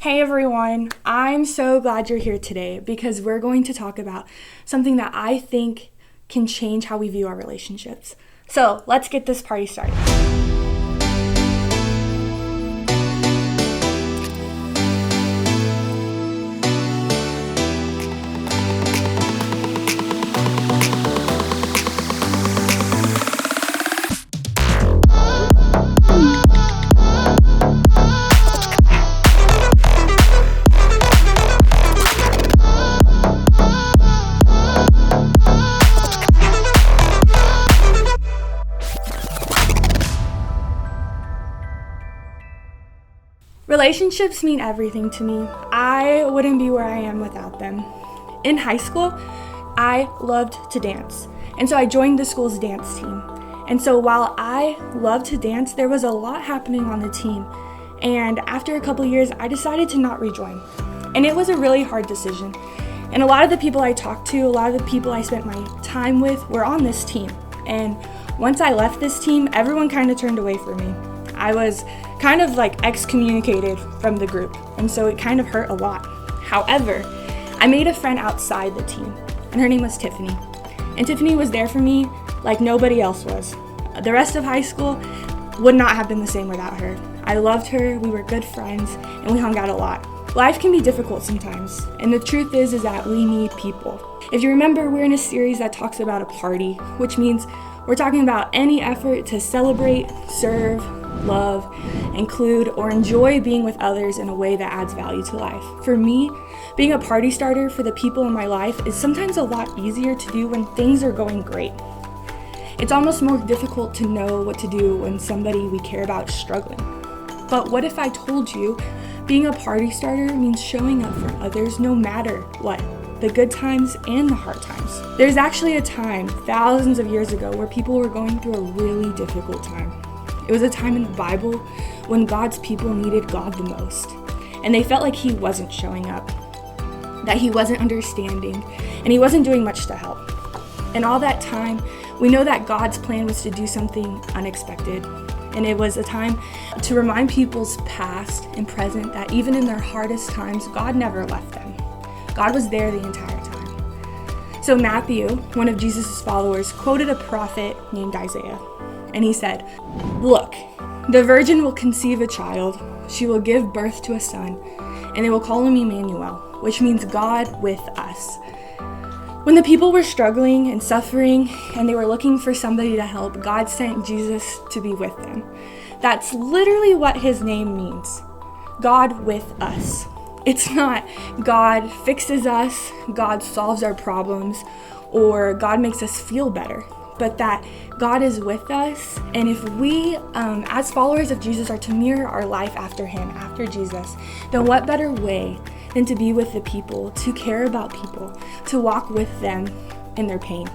Hey everyone, I'm so glad you're here today because we're going to talk about something that I think can change how we view our relationships. So let's get this party started. Relationships mean everything to me. I wouldn't be where I am without them. In high school, I loved to dance, and so I joined the school's dance team. And so while I loved to dance, there was a lot happening on the team. And after a couple years, I decided to not rejoin. And it was a really hard decision. And a lot of the people I talked to, a lot of the people I spent my time with were on this team. And once I left this team, everyone kind of turned away from me. I was kind of like excommunicated from the group, and so it kind of hurt a lot. However, I made a friend outside the team, and her name was Tiffany. And Tiffany was there for me like nobody else was. The rest of high school would not have been the same without her. I loved her, we were good friends, and we hung out a lot. Life can be difficult sometimes, and the truth is that we need people. If you remember, we're in a series that talks about a party, which means we're talking about any effort to celebrate, serve, love, include, or enjoy being with others in a way that adds value to life. For me, being a party starter for the people in my life is sometimes a lot easier to do when things are going great. It's almost more difficult to know what to do when somebody we care about is struggling. But what if I told you being a party starter means showing up for others no matter what? The good times and the hard times. There's actually a time, thousands of years ago, where people were going through a really difficult time. It was a time in the Bible when God's people needed God the most, and they felt like He wasn't showing up, that He wasn't understanding, and He wasn't doing much to help. And all that time, we know that God's plan was to do something unexpected, and it was a time to remind people's past and present that even in their hardest times, God never left them. God was there the entire time. So Matthew, one of Jesus' followers, quoted a prophet named Isaiah. And he said, "Look, the virgin will conceive a child. She will give birth to a son, and they will call him Emmanuel, which means God with us." When the people were struggling and suffering, and they were looking for somebody to help, God sent Jesus to be with them. That's literally what His name means. God with us. It's not God fixes us, God solves our problems, or God makes us feel better, but that God is with us. And if we, as followers of Jesus, are to mirror our life after Him, after Jesus, then what better way than to be with the people, to care about people, to walk with them in their pain.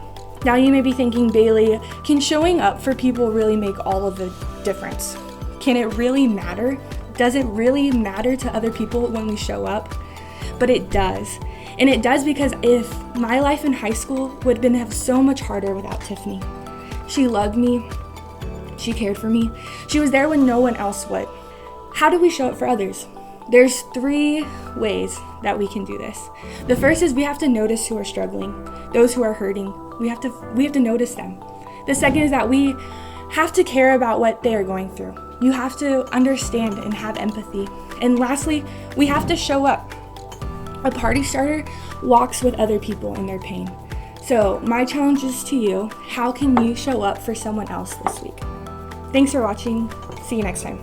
Now you may be thinking, Bailey, can showing up for people really make all of the difference? Can it really matter? Does it really matter to other people when we show up? But it does. And it does because if my life in high school would have been so much harder without Tiffany. She loved me. She cared for me. She was there when no one else would. How do we show up for others? There's 3 ways that we can do this. The first is we have to notice who are struggling, those who are hurting. We have to notice them. The second is that we have to care about what they are going through. You have to understand and have empathy. And lastly, we have to show up. A party starter walks with other people in their pain. So my challenge is to you, how can you show up for someone else this week? Thanks for watching. See you next time.